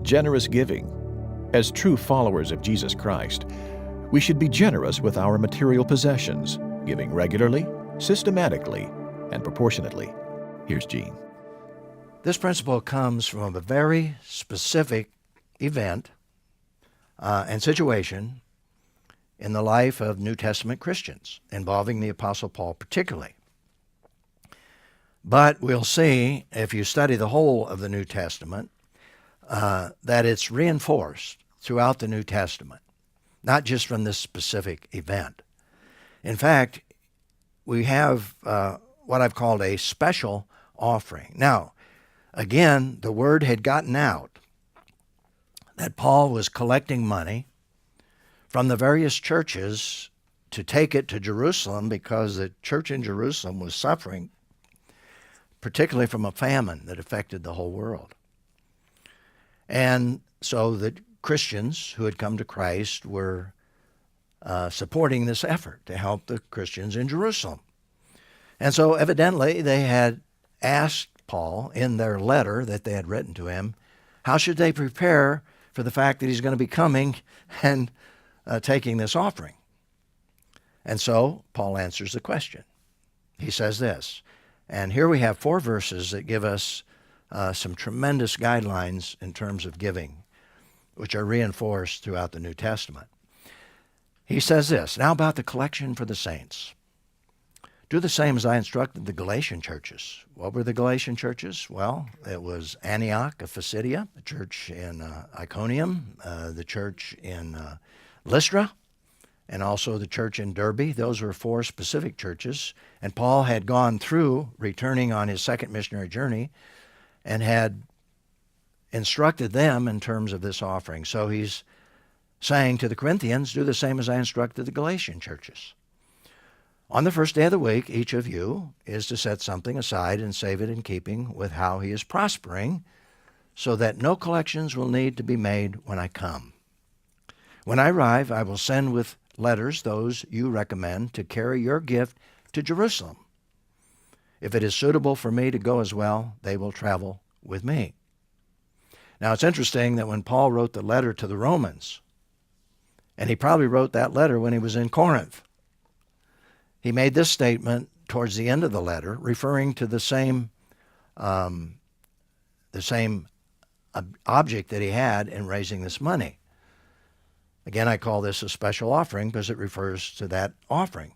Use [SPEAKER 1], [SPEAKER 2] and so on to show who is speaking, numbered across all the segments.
[SPEAKER 1] Generous giving. As true followers of Jesus Christ, we should be generous with our material possessions, giving regularly, systematically, and proportionately. Here's Gene.
[SPEAKER 2] This principle comes from a very specific event and situation in the life of New Testament Christians, involving the Apostle Paul particularly. But we'll see, if you study the whole of the New Testament, that it's reinforced throughout the New Testament, not just from this specific event. In fact, we have what I've called a special offering. Now, again, the word had gotten out that Paul was collecting money from the various churches to take it to Jerusalem, because the church in Jerusalem was suffering, particularly from a famine that affected the whole world. And so the Christians who had come to Christ were supporting this effort to help the Christians in Jerusalem. And so evidently they had asked Paul in their letter that they had written to him, how should they prepare for the fact that he's going to be coming and taking this offering? And so Paul answers the question. He says this, and here we have 4 verses that give us some tremendous guidelines in terms of giving, which are reinforced throughout the New Testament. He says this, now about the collection for the saints. Do the same as I instructed the Galatian churches. What were the Galatian churches? Well, it was Antioch of Pisidia, the church in Iconium, the church in Lystra, and also the church in Derbe. Those were 4 specific churches. And Paul had gone through, returning on his second missionary journey, and had instructed them in terms of this offering. So he's saying to the Corinthians, do the same as I instructed the Galatian churches. On the first day of the week, each of you is to set something aside and save it in keeping with how he is prospering, so that no collections will need to be made when I come. When I arrive, I will send with letters those you recommend to carry your gift to Jerusalem. If it is suitable for me to go as well, they will travel with me. Now, it's interesting that when Paul wrote the letter to the Romans, and he probably wrote that letter when he was in Corinth, he made this statement towards the end of the letter, referring to the same object that he had in raising this money. Again, I call this a special offering because it refers to that offering.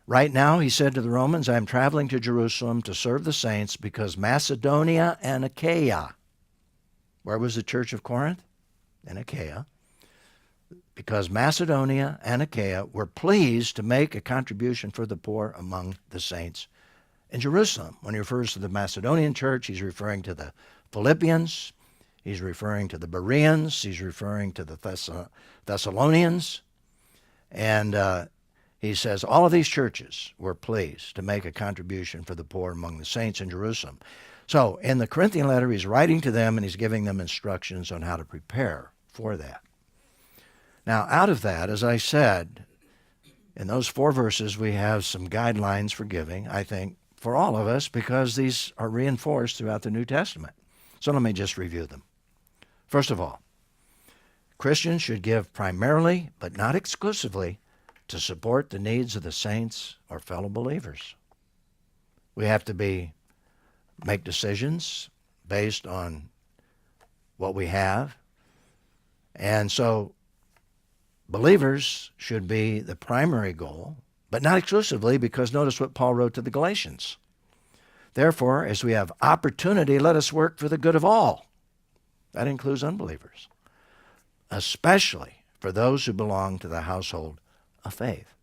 [SPEAKER 2] Right now, he said to the Romans, I am traveling to Jerusalem to serve the saints because Macedonia and Achaia, where was the church of Corinth? In Achaia. Because Macedonia and Achaia were pleased to make a contribution for the poor among the saints in Jerusalem. When he refers to the Macedonian church, he's referring to the Philippians, he's referring to the Bereans, he's referring to the Thessalonians, and he says all of these churches were pleased to make a contribution for the poor among the saints in Jerusalem. So in the Corinthian letter, he's writing to them and he's giving them instructions on how to prepare for that. Now, out of that, as I said, in those 4 verses, we have some guidelines for giving, I think, for all of us, because these are reinforced throughout the New Testament. So let me just review them. First of all, Christians should give primarily, but not exclusively, to support the needs of the saints or fellow believers. We have to make decisions based on what we have. And so believers should be the primary goal, but not exclusively, because notice what Paul wrote to the Galatians. Therefore, as we have opportunity, let us work for the good of all. That includes unbelievers, especially for those who belong to the household of faith.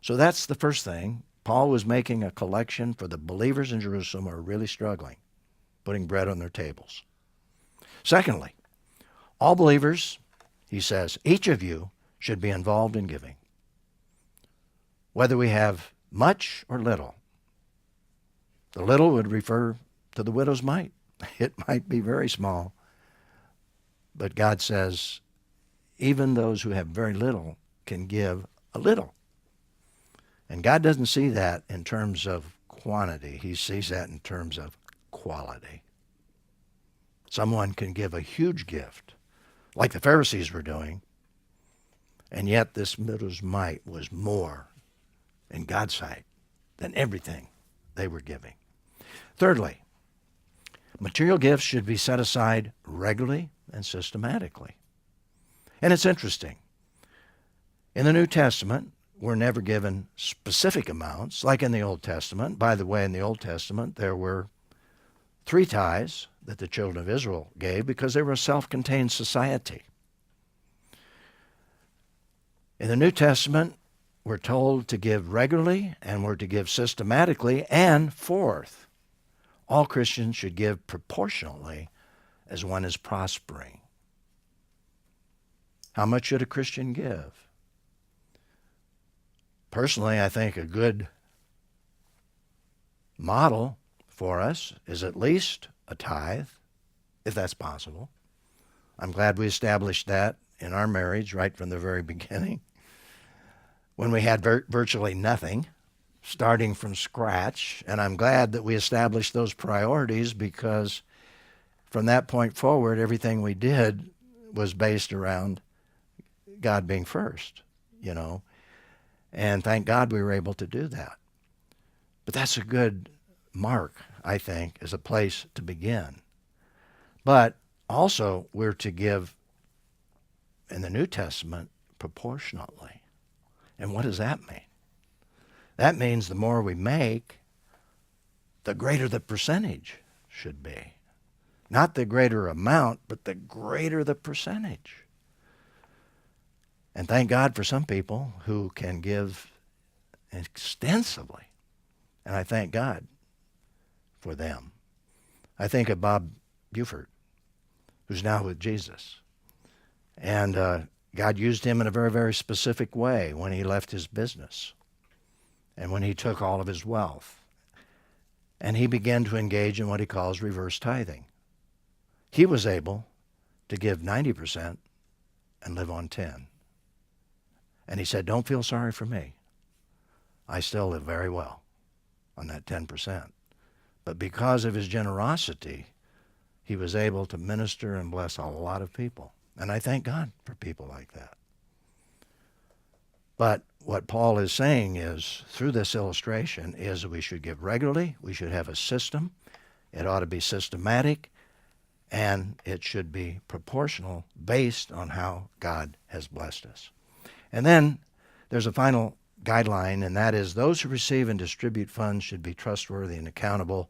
[SPEAKER 2] So that's the first thing. Paul was making a collection for the believers in Jerusalem who are really struggling, putting bread on their tables. Secondly, all believers, he says, each of you should be involved in giving, whether we have much or little. The little would refer to the widow's mite. It might be very small, but God says even those who have very little can give a little. And God doesn't see that in terms of quantity. He sees that in terms of quality. Someone can give a huge gift, like the Pharisees were doing, and yet this widow's mite was more in God's sight than everything they were giving. Thirdly, material gifts should be set aside regularly and systematically. And it's interesting. In the New Testament, we're never given specific amounts, like in the Old Testament. By the way, in the Old Testament, there were 3 tithes that the children of Israel gave because they were a self-contained society. In the New Testament, we're told to give regularly and we're to give systematically. And fourth, all Christians should give proportionately as one is prospering. How much should a Christian give? Personally, I think a good model for us is at least a tithe, if that's possible. I'm glad we established that in our marriage right from the very beginning, when we had virtually nothing, starting from scratch. And I'm glad that we established those priorities, because from that point forward, everything we did was based around God being first, And thank God we were able to do that. But that's a good mark, I think, as a place to begin. But also, we're to give, in the New Testament, proportionately. And what does that mean? That means the more we make, the greater the percentage should be. Not the greater amount, but the greater the percentage. And thank God for some people who can give extensively. And I thank God for them. I think of Bob Buford, who's now with Jesus. And God used him in a very, very specific way when he left his business and when he took all of his wealth. And he began to engage in what he calls reverse tithing. He was able to give 90% and live on 10. And he said, don't feel sorry for me. I still live very well on that 10%. But because of his generosity, he was able to minister and bless a lot of people. And I thank God for people like that. But what Paul is saying is, through this illustration, is that we should give regularly, we should have a system, it ought to be systematic, and it should be proportional based on how God has blessed us. And then there's a final guideline, and that is those who receive and distribute funds should be trustworthy and accountable.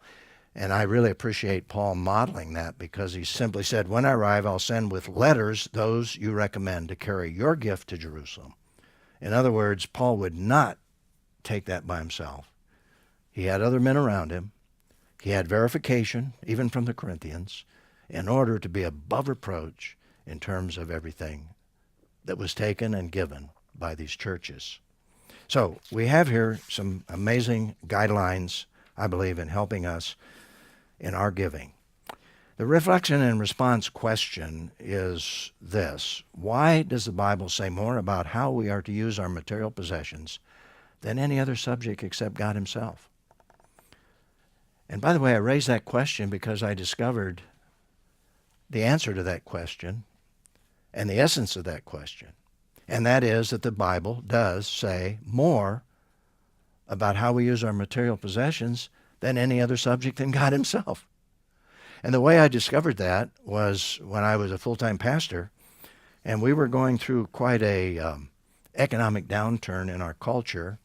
[SPEAKER 2] And I really appreciate Paul modeling that, because he simply said, when I arrive, I'll send with letters those you recommend to carry your gift to Jerusalem. In other words, Paul would not take that by himself. He had other men around him. He had verification, even from the Corinthians, in order to be above reproach in terms of everything that was taken and given by these churches. So we have here some amazing guidelines, I believe, in helping us in our giving. The reflection and response question is this: why does the Bible say more about how we are to use our material possessions than any other subject except God himself? And by the way, I raised that question because I discovered the answer to that question and the essence of that question. And that is that the Bible does say more about how we use our material possessions than any other subject than God himself. And the way I discovered that was when I was a full-time pastor, and we were going through quite a economic downturn in our culture.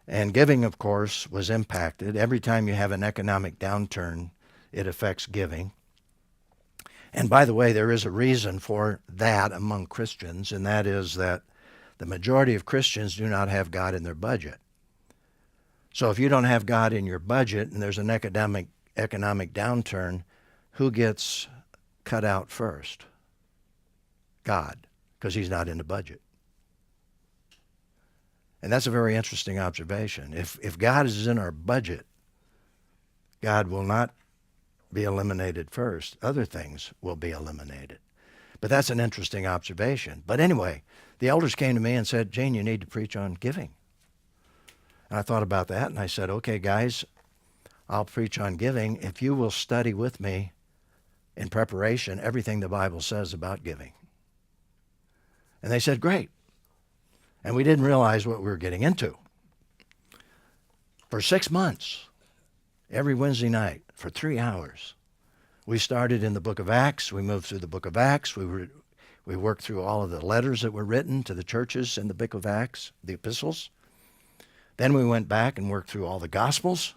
[SPEAKER 2] And giving, of course, was impacted. Every time you have an economic downturn, it affects giving. And by the way, there is a reason for that among Christians, and that is that the majority of Christians do not have God in their budget. So if you don't have God in your budget and there's an economic downturn, who gets cut out first? God, because he's not in the budget. And that's a very interesting observation. If God is in our budget, God will not be eliminated first. Other things will be eliminated. But that's an interesting observation. But anyway, the elders came to me and said, Gene, you need to preach on giving. And I thought about that, and I said, okay, guys, I'll preach on giving if you will study with me in preparation everything the Bible says about giving. And they said, great. And we didn't realize what we were getting into. For 6 months, every Wednesday night, for 3 hours, we started in the book of Acts. We moved through the book of Acts. We worked through all of the letters that were written to the churches in the book of Acts, the epistles. Then we went back and worked through all the Gospels.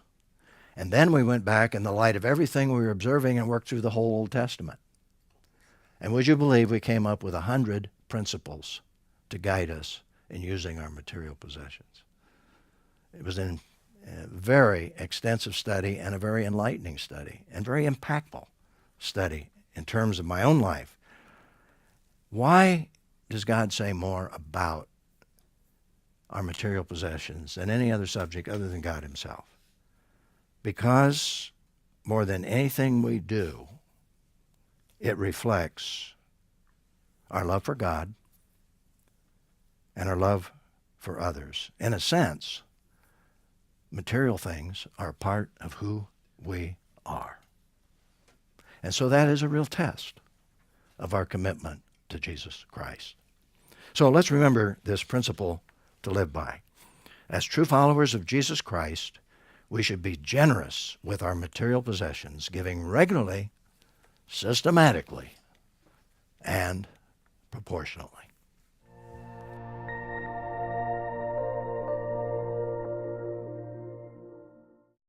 [SPEAKER 2] And then we went back in the light of everything we were observing and worked through the whole Old Testament. And would you believe we came up with 100 principles to guide us in using our material possessions? It was a very extensive study and a very enlightening study and very impactful study in terms of my own life. Why does God say more about our material possessions than any other subject other than God himself? Because more than anything we do, it reflects our love for God and our love for others. In a sense, material things are a part of who we are. And so that is a real test of our commitment to Jesus Christ. So let's remember this principle to live by. As true followers of Jesus Christ, we should be generous with our material possessions, giving regularly, systematically, and proportionately.